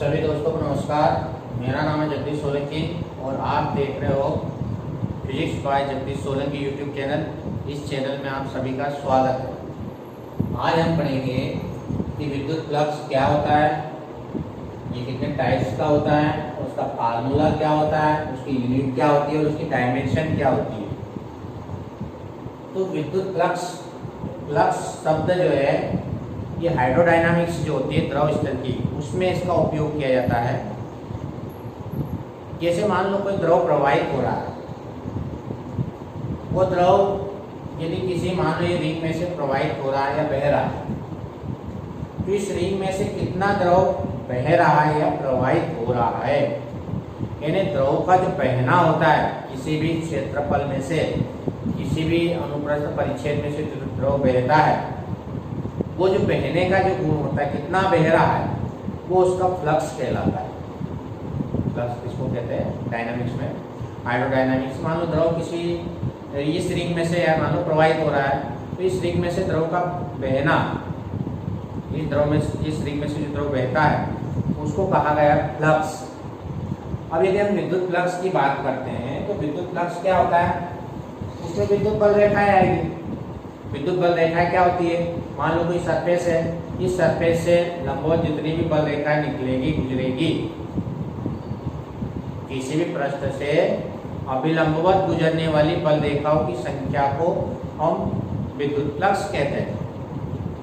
सभी दोस्तों को नमस्कार। मेरा नाम है जगदीश सोलंकी और आप देख रहे हो physics bye Jagdish Solanki YouTube channel. इस चैनल में आप सभी का स्वागत है। आज हम पढ़ेंगे कि विद्युत फ्लक्स क्या होता है, ये कितने टाइप्स का होता है, उसका फार्मूला क्या होता है, उसकी यूनिट क्या होती है और उसकी डायमेंशन क्या होती है। तो विद्युत फ्लक्स शब्द जो है ये हाइड्रोडायनामिक्स जो होती है द्रव स्तर की, उसमें इसका उपयोग किया जाता है। जैसे मान लो कोई द्रव प्रवाहित हो रहा है, वो द्रव यदि किसी मान लो ये रिंग में से प्रवाहित हो रहा है या बह रहा है, तो इस रिंग में से कितना द्रव बह रहा है या प्रवाहित हो रहा है, यानी द्रव का जो बहना होता है किसी भी क्षेत्रफल में से, किसी भी अनुप्रस्थ परिच्छेद में से जो द्रव बहता है, वो जो बहने का जो गुण होता है, कितना बह रहा है, वो उसका फ्लक्स कहलाता है। फ्लक्स किसको कहते हैं डायनामिक्स में, हाइड्रोडायनामिक्स। मान लो द्रव किसी इस रिंग में से या मान लो प्रवाहित हो रहा है, तो इस रिंग में से द्रव का बहना, इस रिंग में से जो द्रव बहता है उसको कहा गया फ्लक्स। अब यदि हम विद्युत फ्लक्स की बात करते हैं तो विद्युत फ्लक्स क्या होता है, उसमें विद्युत बल रेखाएं आएगी। विद्युत बल रेखाएं क्या होती है, मान लो कोई सरफेस है, इस सरफेस से लंबवत जितनी भी बल रेखाएं निकलेगी गुजरेगी, किसी भी पृष्ठ से अभिलंबवत गुजरने वाली बल रेखाओं की संख्या को हम विद्युत फ्लक्स कहते हैं।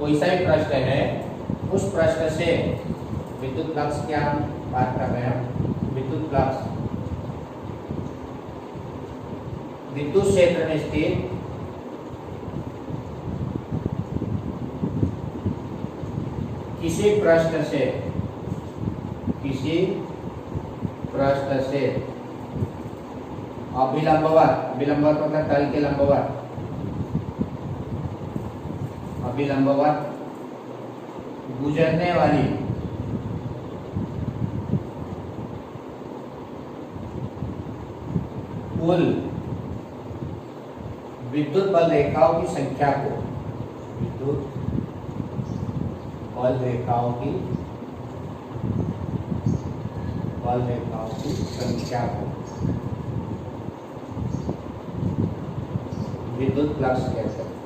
कोई सा भी पृष्ठ है, उस पृष्ठ से विद्युत फ्लक्स की हम बात कर रहे हैं। विद्युत फ्लक्स विद्युत क्षेत्र में स्थित किसी पृष्ठ से अभिलंबवत मतलब तल के लंबवत, अभिलंबवत गुजरने वाली कुल विद्युत बल रेखाओं की संख्या को, विद्युत बल रेखाओं की संख्या को विद्युत फ्लक्स कहते हैं।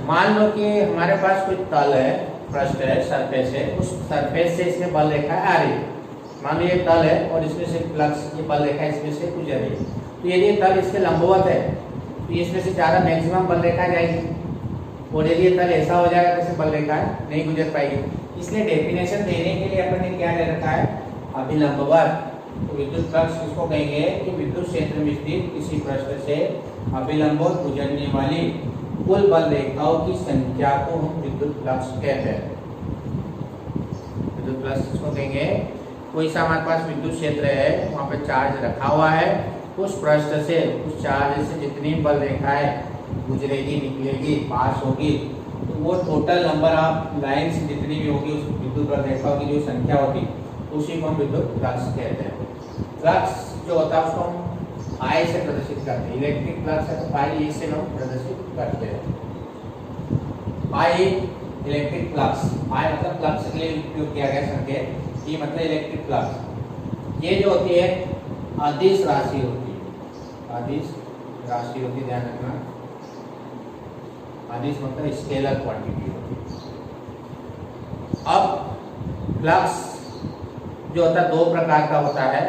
मान लो कि हमारे पास कोई तल है, पृष्ठ है, सरफेस है, उस सरफेस से इसमें बल रेखा आ रही है। मान लो ये तल है और इसमें से फ्लक्स, ये बल रेखा इसमें से गुजर रही है, तो यदि ये तल इसके लंबवत है तो इसमें से ज़्यादा मैक्सिमम बल रेखा जाएगी, और यदि ये तल ऐसा हो जाएगा तो इसमें बल रेखा नहीं गुजर पाएगी। इसलिए डेफिनेशन देने के लिए अपन ने क्या ले रखा है, अभिलंबवत। तो विद्युत फ्लक्स किसको कहेंगे कि विद्युत क्षेत्र में स्थित किसी पृष्ठ से अभिलंबवत गुजरने वाली कुल बल रेखाओं की संख्या को हम विद्युत फ्लक्स कहते हैं। विद्युत फ्लक्स किसको कहेंगे, कोई सा हमारे पास विद्युत क्षेत्र है, वहाँ पे चार्ज रखा हुआ है, उस पृष्ठ से, उस चार्ज से जितनी बल रेखाएं गुजरेगी, निकलेगी, पास होगी, तो वो टोटल नंबर ऑफ लाइन्स जितनी भी होगी उस विद्युत बल रेखाओं की जो संख्या होगी, उसी को हम विद्युत फ्लक्स कहते हैं। फ्लक्स जो होता है उसको हम I से प्रदर्शित करते हैं। इलेक्ट्रिक फ्लक्स है तो पाई से हम प्रदर्शित करते हैं। पाई इलेक्ट्रिक फ्लक्स, पाई मतलब फ्लक्स के लिए उपयोग किया गया संकेत, ये मतलब इलेक्ट्रिक फ्लक्स। ये जो होती है अदिश राशि होती है, अदिश राशि होती है, ध्यान रखना। अदिश मतलब स्केलर क्वांटिटी होती है। अब फ्लक्स जो होता है दो प्रकार का होता है।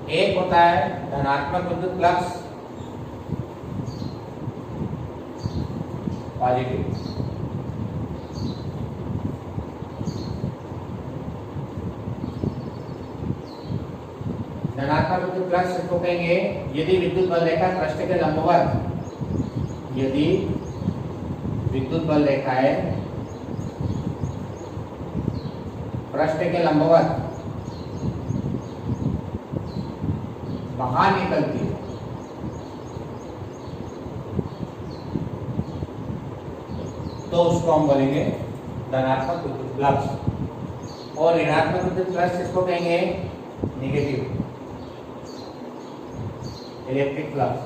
एक होता है धनात्मक विद्युत फ्लक्स, पॉजिटिव, धनात्मक विद्युत फ्लक्स इसको कहेंगे यदि विद्युत बल रेखा पृष्ठ के लंबवत, यदि विद्युत बल रेखाएं पृष्ठ के लंबवत बाहर निकलती है, तो उसको हम बोलेंगे धनात्मक विद्युत फ्लक्स। और ऋणात्मक विद्युत फ्लक्स इसको कहेंगे नेगेटिव इलेक्ट्रिक फ्लक्स।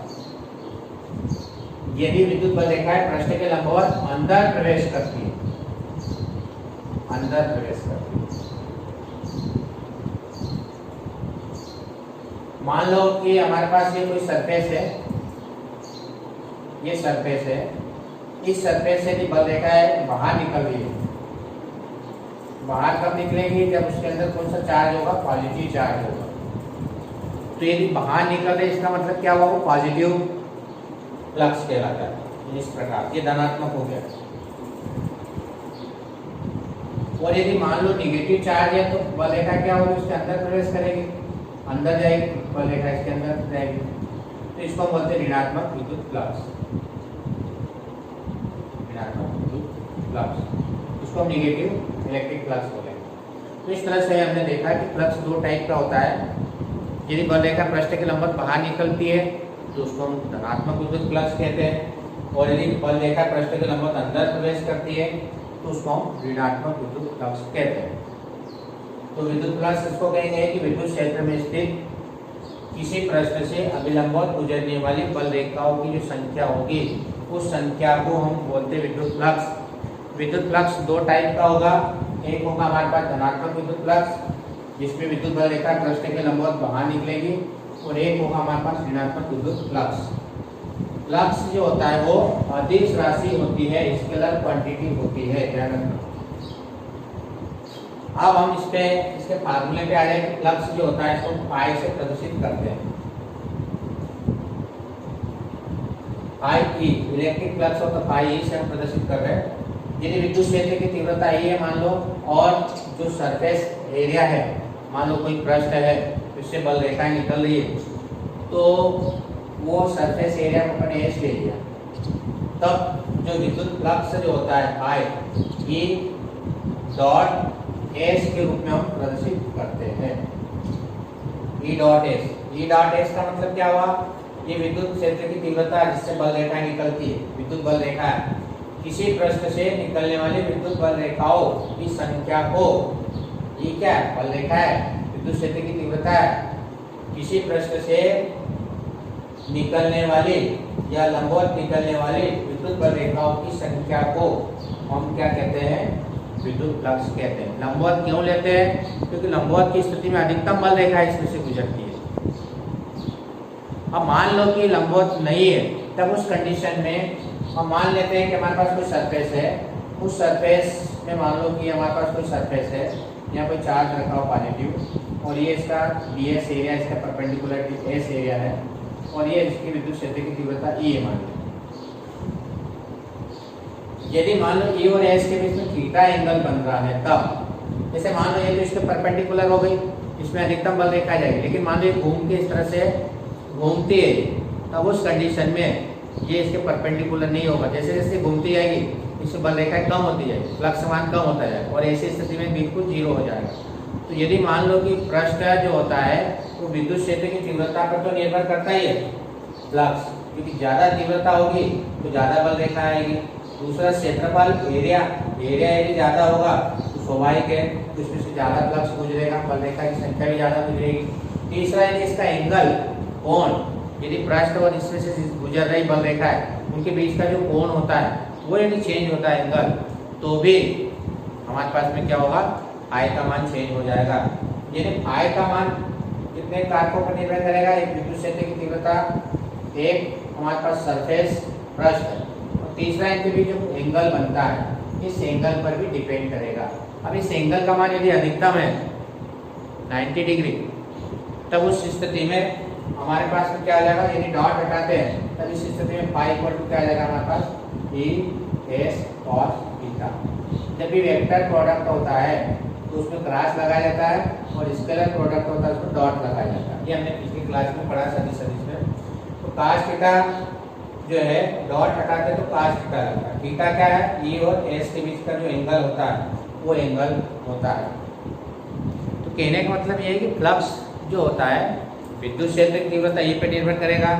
यदि विद्युत बल रेखाएं पृष्ठ के लंबवत अंदर प्रवेश करती है, अंदर प्रवेश करती है। मान लो कि हमारे पास ये कोई सरफेस है, ये सरफेस है, इस सरफेस से यदि बल रेखाएं बाहर निकल रही है, बाहर कब निकलेंगी? जब उसके अंदर कौन सा चार्ज होगा? पॉजिटिव चार्ज होगा। तो यदि बाहर निकल रहे इसका मतलब क्या हुआ? वो पॉजिटिव फ्लक्स कहलाता है। इस प्रकार ये धनात्मक हो गया। और यदि मान लो निगेटिव चार्ज है तो बल रेखा क्या होगी? उसके अंदर प्रवेश करेगी, अंदर जाएगी, बल रेखा इसके अंदर जाएगी। तो इसको हम बोलते हैं ऋणात्मक विद्युत फ्लक्स, ऋणात्मक विद्युत फ्लक्स। इसको हम निगेटिव इलेक्ट्रिक फ्लक्स बोलेंगे। तो इस तरह से हमने देखा कि फ्लक्स दो टाइप का होता है। यदि बल रेखा पृष्ठ के लंबवत बाहर निकलती है तो उसको हम धनात्मक विद्युत फ्लक्स कहते हैं, और यदि बल रेखा पृष्ठ के लंबवत अंदर प्रवेश करती है तो उसको हम ऋणात्मक विद्युत फ्लक्स कहते हैं। तो विद्युत फ्लक्स इसको कहेंगे कि विद्युत क्षेत्र में स्थित किसी पृष्ठ से अभिलंबवत गुजरने वाली बल रेखाओं की जो संख्या होगी उस संख्या को हम बोलते हैं विद्युत फ्लक्स। विद्युत फ्लक्स दो टाइप का होगा। एक होगा हमारे पास धनात्मक विद्युत फ्लक्स जिसमें विद्युत बल रेखा पृष्ठ के लंबवत बाहर निकलेगी, और एक होगा हमारे पास ऋणात्मक विद्युत फ्लक्स। फ्लक्स जो होता है वो अदिश राशि होती है, स्केलर क्वांटिटी होती है, ध्यान रखना। अब हम इसके फार्मूले पे आ जाए कि फ्लक्स जो होता है इसको पाई से प्रदर्शित करते हैं। पाई ई इलेक्ट्रिक फ्लक्स हो तो पाई ई से हम प्रदर्शित कर रहे हैं। यदि विद्युत क्षेत्र की तीव्रता ई है मान लो, और जो सरफेस एरिया है, मान लो कोई पृष्ठ है इससे बल रेखाएं निकल रही है, तो वो सरफेस एरिया को अपन एस ले लिया, तब जो विद्युत फ्लक्स जो होता है पाई ई डॉट एस के रूप में हम प्रदर्शित करते हैं। E dot S, E dot S का मतलब क्या हुआ? ये विद्युत क्षेत्र की तीव्रता जिससे बल रेखाएं निकलती है, विद्युत बल रेखा है, किसी पृष्ठ से निकलने वाली विद्युत बल रेखाओं की संख्या को, ये क्या है? बल रेखा है, विद्युत क्षेत्र की तीव्रता है, किसी पृष्ठ से निकलने वाली या लंबवत निकलने वाली विद्युत बल रेखाओं की संख्या को हम क्या कहते हैं? विद्युत फ्लक्स कहते हैं। लंबवत क्यों लेते हैं? क्योंकि लंबवत की स्थिति में अधिकतम बल रेखा इसमें से गुजरती है। अब मान लो कि लंबवत नहीं है, तब उस कंडीशन में हम मान लेते हैं कि हमारे पास कोई सरफेस है, उस सरफेस में मान लो कि हमारे पास कोई सरफेस है, यहाँ कोई चार्ज रखा हो पॉजिटिव, और ये इसका ds एरिया, इसका परपेंडिकुलर एस एरिया है, और ये इसकी विद्युत क्षेत्र की तीव्रता ई है मान लो। यदि मान लो ई और एस के बीच में थीटा एंगल बन रहा है, तब जैसे मान लो ये तो इसके परपेंडिकुलर हो गई, इसमें अधिकतम बल रेखा जाएगी, लेकिन मान लो ये घूम के इस तरह से घूमती है, तब उस कंडीशन में ये इसके परपेंडिकुलर नहीं होगा। जैसे जैसे घूमती जाएगी इससे बल रेखाएं कम होती जाएगी, फ्लक्स मान कम होता जाएगा, और ऐसी स्थिति में बिल्कुल जीरो हो जाएगा। तो यदि मान लो कि पृष्ठ जो होता है वो विद्युत क्षेत्र की तीव्रता पर तो निर्भर करता ही है फ्लक्स, क्योंकि ज़्यादा तीव्रता होगी तो ज़्यादा बल रेखा आएगी। दूसरा क्षेत्रफल एरिया यदि ज़्यादा होगा तो स्वाभाविक है तो इसमें से ज़्यादा फ्लक्स गुजरेगा, बल रेखा की संख्या भी ज़्यादा गुजरेगी। तीसरा यदि इसका एंगल कोण, यदि पृष्ठ और इसमें से गुजर रही बल रेखा है उनके बीच का जो कोण होता है वो यदि चेंज होता है एंगल, तो भी हमारे पास में क्या होगा? फाई का मान चेंज हो जाएगा। यानी फाई का मान कितने कारकों पर निर्भर करेगा? एक विद्युत क्षेत्र की तीव्रता, एक हमारे पास सरफेस पृष्ठ, और तीसरा इनके बीच जो एंगल बनता है इस एंगल पर भी डिपेंड करेगा। अब इस एंगल का मान यदि अधिकतम है 90 डिग्री, तब उस स्थिति में हमारे पास में क्या आ जाएगा? यदि डॉट हटाते हैं तब इस स्थिति में फाई इक्वल टू क्या आ जाएगा हमारे पास? E S cos theta. जब भी वेक्टर प्रोडक्ट होता है तो उसमें क्रॉस लगाया जाता है, और स्केलर प्रोडक्ट होता है उसमें डॉट लगाया जाता है। ये हमने पिछली क्लास में पढ़ा सदिश में। तो कॉस थीटा जो है डॉट हटाते हैं तो कॉस थीटा लगता है। थीटा क्या है? ई और एस के बीच का जो एंगल होता है वो एंगल होता है। तो कहने का मतलब ये है कि फ्लक्स जो होता है विद्युत क्षेत्र की तीव्रता ई पर निर्भर करेगा,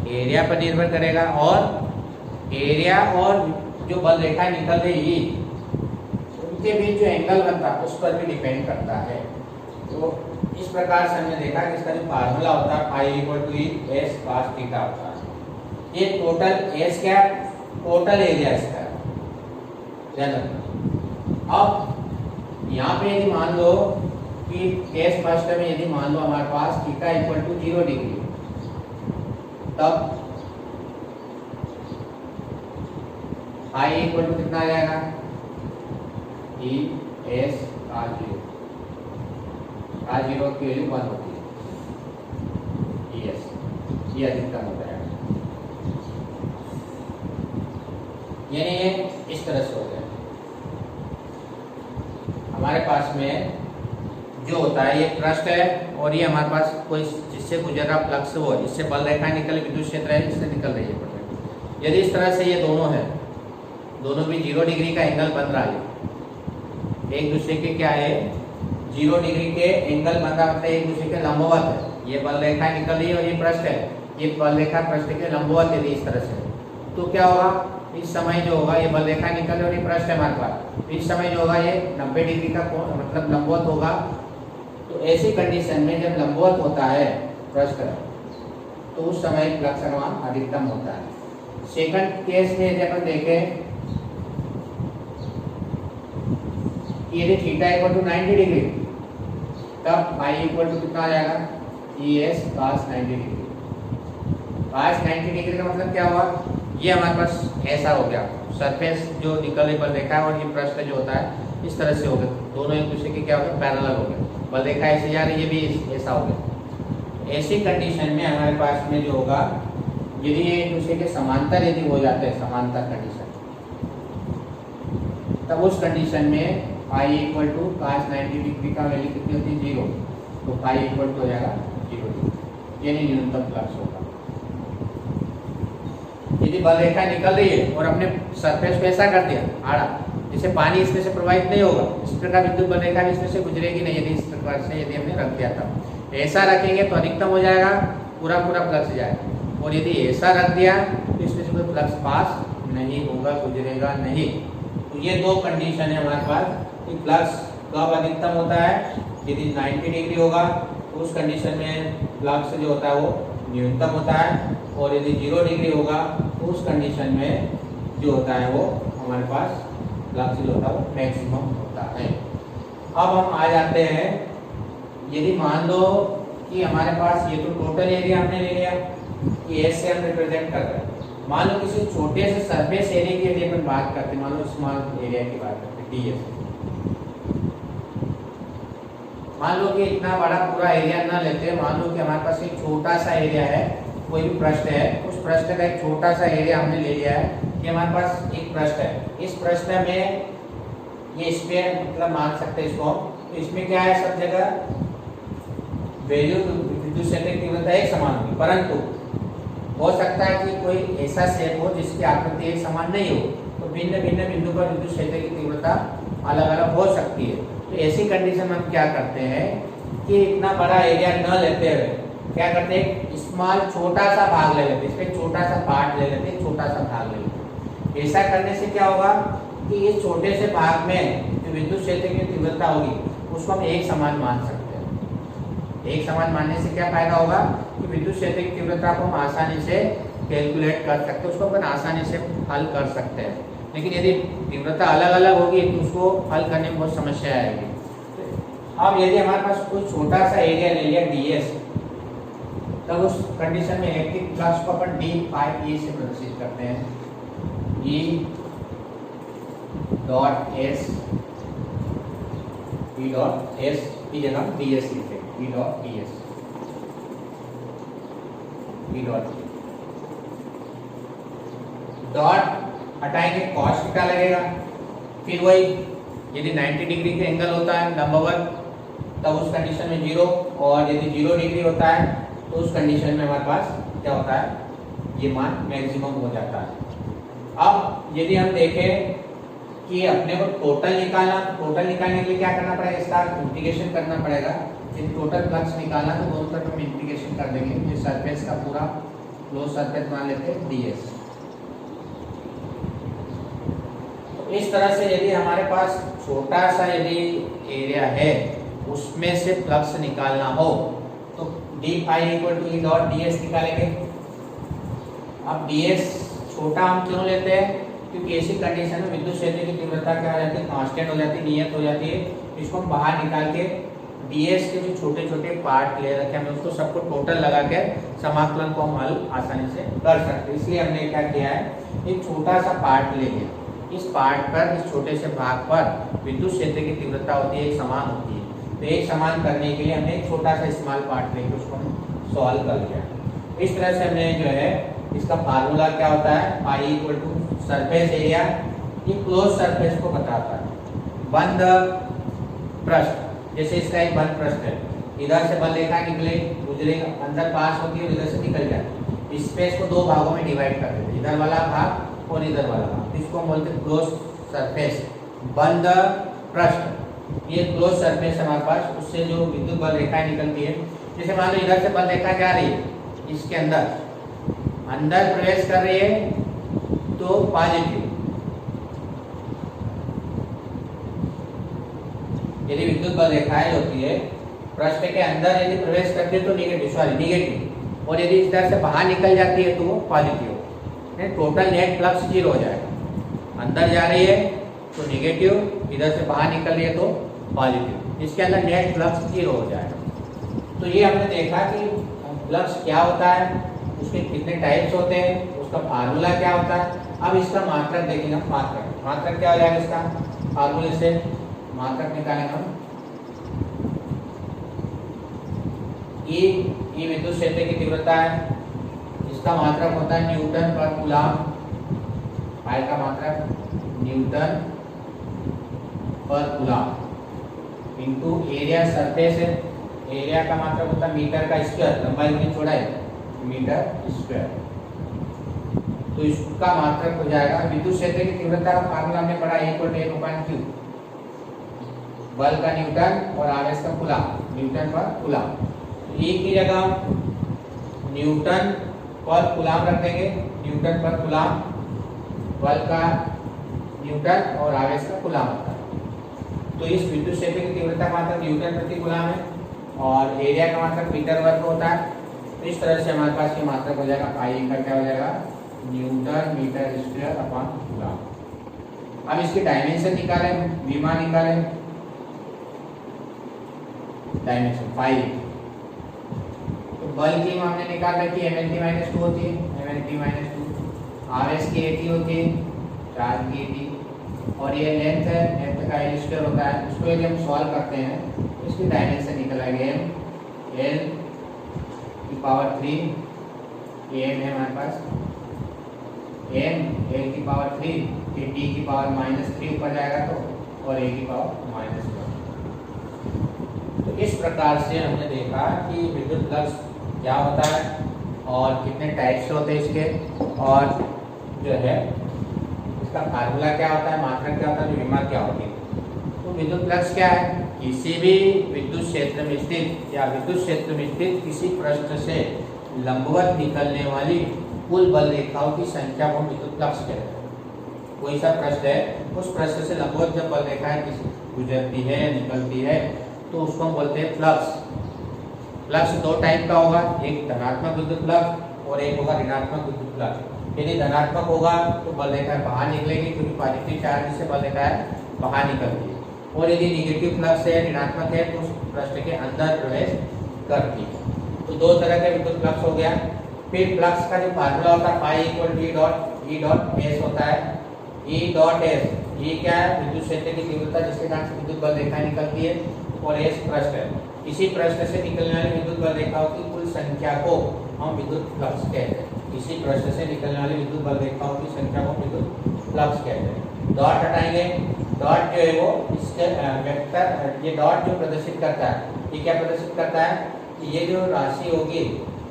एरिया पर निर्भर करेगा, और एरिया और जो बल रेखा निकल रही ई उनके बीच जो एंगल बनता है उस पर भी डिपेंड करता है। तो इस प्रकार से हमने देखा कि इसका जो फार्मूला होता है phi equal to E S cos theta होता है। ये total S cap total area इसका है, ध्यान रखना। अब यहाँ पे यदि मान लो कि केस फर्स्ट में यदि मान लो हमारे पास थीटा इक्वल टू 0 डिग्री, तब आई इक्वल टू कितना आ जाएगा, ई एस का 0 की वैल्यू 1 होती है, ई एस ये अधिकतम होता है, यानी ये इस तरह से हो जाए। हमारे पास में जो होता है ये क्रस्ट है और ये हमारे पास कोई जिससे गुजर रहा फ्लक्स वो है, इससे बल रेखा निकल विद्युत क्षेत्र है जिससे निकल रही है। यदि इस तरह से ये दोनों है, दोनों भी 0 डिग्री का एंगल बन रहा है, एक दूसरे के क्या है 0 डिग्री के एंगल बन रहा, मतलब एक दूसरे के लंबवत है, ये बल रेखा निकल रही है और ये पृष्ठ है, ये बल रेखा पृष्ठ के लंबवत यदि इस तरह से, तो क्या होगा इस समय जो होगा ये बल रेखा निकल रही है और ये पृष्ठ है हमारे पास, इस समय जो होगा ये 90 डिग्री का कोण मतलब लंबवत होगा। तो ऐसी कंडीशन में जब लंबवत होता है पृष्ठ तो उस समय फ्लक्स अनुपात अधिकतम होता है। सेकंड केस में यदि अपन देखें कि यदि थीटा इक्वल टू 90 डिग्री, तब फाई इक्वल टू कितना आ जाएगा, E S cos 90 degree. cos 90 degree का मतलब क्या हुआ, ये हमारे पास ऐसा हो गया सरफेस जो निकल रही बल रेखा है और ये पृष्ठ जो होता है इस तरह से हो गया, दोनों एक दूसरे के क्या हो गए पैरेलल हो गए, बल रेखा ऐसे जा रही है, ये भी ऐसा हो गया। ऐसी कंडीशन में हमारे पास में जो होगा यदि ये एक दूसरे के समांतर यदि हो जाते हैं, समांतर कंडीशन, तब उस कंडीशन में phi equal to cos 90 degree का वैल्यू कितनी होती है 0, तो फाई इक्वल टू हो जाएगा 0 डिग्री, यानी न्यूनतम फ्लक्स होगा। यदि बल रेखा निकल रही है और अपने सरफेस पे ऐसा कर दिया आड़ा, जिससे पानी इसमें से प्रवाहित नहीं होगा, इस प्रकार विद्युत बल रेखा भी इसमें से गुजरेगी नहीं, यदि इस प्रकार से यदि हमने रख दिया था, ऐसा रखेंगे तो अधिकतम हो जाएगा, पूरा फ्लक्स जाएगा, और यदि ऐसा रख दिया तो इसमें से कोई फ्लक्स पास नहीं होगा, गुजरेगा नहीं। तो ये दो कंडीशन है हमारे पास कि फ्लक्स कब अधिकतम होता है, यदि 90 डिग्री होगा तो उस कंडीशन में फ्लक्स जो होता है वो न्यूनतम होता है, और यदि 0 डिग्री होगा तो उस कंडीशन में जो होता है वो हमारे पास फ्लक्स जो होता है वो मैक्सिमम होता है। अब हम आ जाते हैं, यदि मान लो कि हमारे पास ये तो टोटल एरिया हमने ले लिया कि एस से हम रिप्रेजेंट कर रहे हैं, मान लो किसी छोटे से सरफेस एरिया की यदि अपन बात करते हैं, मान लो स्मॉल एरिया की बात करते हैं डीएस, मान लो कि इतना बड़ा पूरा एरिया ना लेते हैं, मान लो कि हमारे पास एक छोटा सा एरिया है, कोई भी पृष्ठ है, उस पृष्ठ का एक छोटा सा एरिया हमने ले लिया है कि हमारे पास एक पृष्ठ है, इस पृष्ठ में ये स्फीयर मतलब मान सकते हैं इसको, तो इसमें क्या है सब जगह वैल्यू विद्युत क्षेत्र की तीव्रता एक समान होगी, परंतु हो सकता है कि कोई ऐसा शेप हो जिसकी आकृति एक समान नहीं हो, तो भिन्न भिन्न बिंदु पर विद्युत क्षेत्र की तीव्रता अलग अलग हो सकती है। तो ऐसी कंडीशन में हम क्या करते हैं कि इतना बड़ा एरिया न लेते हुए क्या करते हैं, स्मॉल छोटा सा भाग ले लेते हैं, इसमें छोटा सा पार्ट ले लेते हैं, छोटा सा भाग ले लेते हैं। ऐसा करने से क्या होगा कि इस छोटे से भाग में जो विद्युत क्षेत्र की तीव्रता होगी उसको हम एक समान मान सकते हैं। एक समान मानने से क्या फायदा होगा कि विद्युत क्षेत्र की तीव्रता को हम आसानी से कैलकुलेट कर सकते हैं, उसको अपन आसानी से हल कर सकते हैं। लेकिन यदि तीव्रता अलग अलग होगी तो उसको हल करने में बहुत समस्या आएगी। अब यदि हमारे पास कोई छोटा सा एरिया ले लिया ds, तब उस कंडीशन में इलेक्ट्रिक फ्लक्स को अपन d फाई e से प्रदर्शित करते हैं, e dot s, e dot s की जगह ds लिखे, e dot ds, e dot dot हटाएंगे cos थीटा लगेगा, फिर वही यदि 90 डिग्री के एंगल होता है लंबवत तब उस कंडीशन में 0, और यदि 0 डिग्री होता है तो उस कंडीशन में हमारे पास क्या होता है, ये मान मैक्सिमम हो जाता है। अब यदि हम देखें कि अपने को टोटल निकालना, टोटल निकालने के लिए क्या करना पड़ेगा, इसका इंटीग्रेशन करना पड़ेगा। यदि टोटल फ्लक्स निकालना तो दोनों तरफ हम इंटीग्रेशन कर देंगे, ये सरफेस का पूरा क्लोज सरफेस मान लेते हैं ds। इस तरह से यदि हमारे पास छोटा सा यदि एरिया है उसमें से फ्लक्स निकालना हो तो d phi equal to E dot ds निकालेंगे। अब ds छोटा हम क्यों लेते हैं? क्योंकि ऐसी कंडीशन में विद्युत क्षेत्र की तीव्रता क्या हो जाती है? कांस्टेंट हो जाती है, नियत हो जाती है। इसको हम बाहर निकाल के ds के जो छोटे छोटे पार्ट ले रखे हैं, उसको सबको टोटल लगा के समाकलन को हम हल आसानी से कर सकते हैं। इसलिए हमने क्या किया है, एक छोटा सा पार्ट ले लिया। इस पार्ट पर, इस छोटे से भाग पर विद्युत क्षेत्र की तीव्रता होती है, एक समान होती है। तो एक समान करने के लिए हमने एक छोटा सा स्मॉल पार्ट लेके उसको सॉल्व कर लिया। इस तरह से हमने जो है इसका फार्मूला क्या होता है, pi equal to surface area, ये क्लोज सरफेस को बताता है। बंद पृष्ठ, जैसे इसका एक बंद पृष्ठ है, इधर से बल रेखा निकले गुजरेगा, अंदर पास होती है और इधर से निकल जाती है। स्पेस को दो भागों में डिवाइड कर देते हैं, इधर वाला भाग और इधर वाला भाग। इसको हम बोलते हैं क्लोज सरफेस, बंद पृष्ठ। ये क्लोज सरफेस हमारे पास, उससे जो विद्युत बल रेखाएं निकलती है, जैसे मान लो इधर से बल रेखा जा रही है, इसके अंदर प्रवेश कर रही है तो पॉजिटिव, यदि विद्युत बल रेखाएं होती है पृष्ठ के अंदर यदि प्रवेश करती है तो निगेटिव, और यदि इधर से बाहर निकल जाती है तो वो पॉजिटिव। टोटल नेट फ्लक्स 0 हो जाएगा। अंदर जा रही है तो निगेटिव, इधर से बाहर निकल रही है तो पॉजिटिव। इसके अंदर नेट फ्लक्स 0 हो जाएगा। तो ये हमने देखा कि फ्लक्स क्या होता है, उसके कितने टाइप्स होते हैं, उसका फार्मूला क्या होता है। अब इसका मात्रक देखेंगे हम। मात्रक क्या हो जाएगा इसका, फार्मूले से मात्रक निकालेंगे हम। ये विद्युत क्षेत्र की तीव्रता है, इसका मात्रक होता है न्यूटन पर कूलम्ब। पाई का मात्रक न्यूटन पर कूलम्ब इनटू एरिया सरफेस है, एरिया का मात्रक होता है मीटर का स्क्वायर, लंबाई गुनी चौड़ाई मीटर स्क्वायर। तो इसका मात्रक हो जाएगा। विद्युत क्षेत्र की तीव्रता का फार्मूला हमने पढ़ा, N/Q, बल का न्यूटन और आवेश का कूलम्ब, न्यूटन पर कूलम्ब। E की जगह न्यूटन पर कूलम्ब रख देंगे, न्यूटन पर कूलम्ब, बल का न्यूटन और आवेश का कूलम्ब होता है। तो इस विद्युत क्षेत्र की तीव्रता का मात्रक न्यूटन प्रति कूलम्ब है और एरिया का मात्रक मीटर वर्ग होता है। तो इस तरह से हमारे पास ये मात्रक हो जाएगा, पाई का क्या हो जाएगा, newton metre square upon coulomb. अब इसकी डायमेंशन निकालें, विमा निकालें, डायमेंशन 5। तो बल की हमने निकाल रखी है, mLT-2 होती है, mLT-2। आवेश की AT होती है, चार्ज की AT, और ये लेंथ है, लेंथ का L स्क्वायर होता है। इसको यदि हम सॉल्व करते हैं तो इसकी डायमेंशन निकल आएगी L की पावर 3, m है हमारे पास, m L की पावर 3, फिर d की पावर -3 ऊपर जाएगा तो, और a की पावर -1। तो इस प्रकार से हमने देखा कि विद्युत फ्लक्स क्या होता है और कितने टाइप्स होते हैं इसके, और जो है इसका फार्मूला क्या होता है, मात्रक क्या होता है, विमा क्या होती है। तो विद्युत फ्लक्स क्या है, किसी भी विद्युत क्षेत्र में स्थित या विद्युत क्षेत्र में स्थित किसी पृष्ठ से लंबवत निकलने वाली कुल बल रेखाओं की संख्या को विद्युत फ्लक्स कहते हैं। कोई सा पृष्ठ है, उस पृष्ठ से लंबवत जब बल रेखाएं गुजरती है, निकलती है, तो उसको हम बोलते हैं फ्लक्स। फ्लक्स दो टाइप का होगा, एक धनात्मक विद्युत फ्लक्स और एक होगा ऋणात्मक विद्युत फ्लक्स। यदि धनात्मक होगा तो बल रेखाएं बाहर निकलेगी, क्योंकि पॉजिटिव चार्ज से बल रेखाएं बाहर निकलती है, और यदि निगेटिव फ्लक्स है, ऋणात्मक है, तो उस पृष्ठ के अंदर प्रवेश करती है। तो दो तरह के विद्युत फ्लक्स हो गया। फिर फ्लक्स का जो फार्मूला होता है, pi equal E dot S होता है। E डॉट S, ये क्या है, विद्युत क्षेत्र की तीव्रता जिसके कारण से विद्युत बल रेखाएं निकलती है, और S पृष्ठ है। इसी पृष्ठ से निकलने वाली विद्युत बल रेखाओं की कुल संख्या को हम विद्युत फ्लक्स कहते हैं। इसी पृष्ठ से निकलने वाली विद्युत बल रेखाओं की संख्या को विद्युत फ्लक्स कहते हैं। डॉट हटाएंगे, डॉट जो है वो इसके वेक्टर, ये डॉट जो प्रदर्शित करता है, ये क्या प्रदर्शित करता है कि ये जो राशि होगी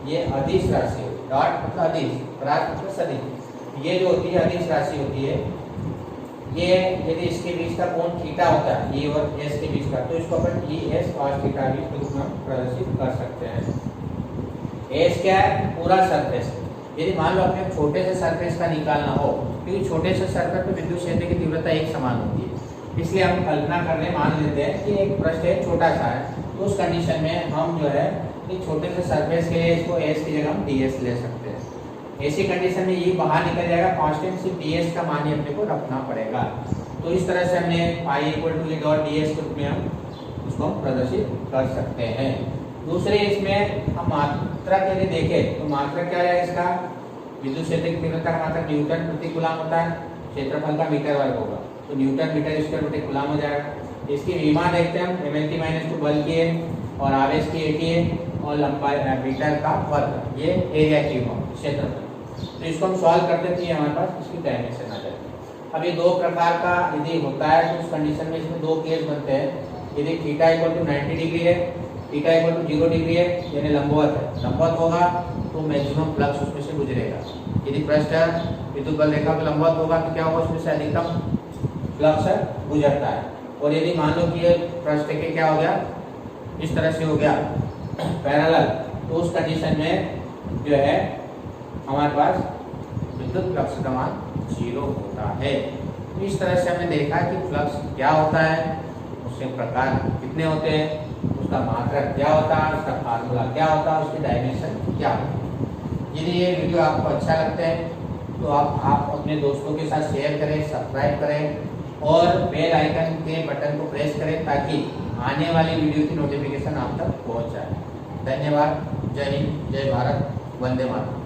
ये अदिश राशि होगी। डॉट मतलब अदिश, परास मतलब सदिश। ये जो होती है अदिश राशि होती है, ये यदि इसके बीच का कोण थीटा होता है, ये और एस के बीच का, तो इसको अपन ES cos थीटा भी रूप में प्रदर्शित कर सकते हैं। एस क्या है, पूरा सरफेस। यदि मान लो अपने छोटे से सरफेस का निकालना हो, क्योंकि छोटे से सरफेस पर विद्युत क्षेत्र की तीव्रता एक समान होती है, इसलिए हम कल्पना करने मान लेते हैं कि एक पृष्ठ है, छोटा सा है, तो उस कंडीशन में हम जो है कि छोटे से सरफेस के लिए इसको एस की जगह हम ds ले सकते हैं। ऐसी कंडीशन में ये बाहर निकल जाएगा, कांस्टेंट सिर्फ ds का मान ही अपने को रखना पड़ेगा। तो इस तरह से हमने phi इक्वल टू ds के रूप में हम उसको प्रदर्शित कर सकते हैं। दूसरे इसमें हम मात्रा के लिए देखें तो मात्रा क्या है इसका, विद्युत क्षेत्र की तीव्रता का मात्रक न्यूटन प्रति कूलम होता है, क्षेत्रफल का मीटर वर्ग होगा तो न्यूटन मीटर स्क्वायर प्रति कूलम हो जाएगा। इसकी विमा देखते हैं हम m⁻⁻2 बल की है और आवेश की AT है और लंबाई मीटर का वर्ग, ये एरिया की क्षेत्रफल। तो इसको हम सॉल्व करते हैं, हमारे पास इसकी डायमेंशन आ जाएगी। अब ये दो प्रकार का यदि होता है तो उस कंडीशन में इसमें दो केस बनते हैं। यदि थीटा इक्वल टू 90 डिग्री है, थीटा इक्वल टू 0 डिग्री है, यानी लंबवत है, लंबवत होगा तो मैक्सिमम फ्लक्स उसमें से गुजरेगा। यदि पृष्ठ विद्युत बल रेखा पे लंबवत होगा तो क्या होगा, उसमें से अधिकतम फ्लक्स गुजरता है। और यदि मान लो कि ये पृष्ठ के क्या हो गया, इस तरह से हो गया पैरेलल, तो उस कंडीशन में जो है हमारे पास विद्युत फ्लक्स का मान 0 होता है। तो इस तरह से हमने देखा कि फ्लक्स क्या होता है, उसके प्रकार कितने होते हैं, उसका मात्रक क्या होता है, उसका फार्मूला क्या होता है, उसकी डायमेंशन क्या होती है। यदि ये वीडियो आपको अच्छा लगता है तो आप अपने दोस्तों के साथ शेयर करें, सब्सक्राइब करें और बेल आइकन के बटन को प्रेस करें ताकि आने वाली वीडियो की नोटिफिकेशन आप तक पहुंच जाए। धन्यवाद। जय हिंद, जय भारत, वंदे मातरम।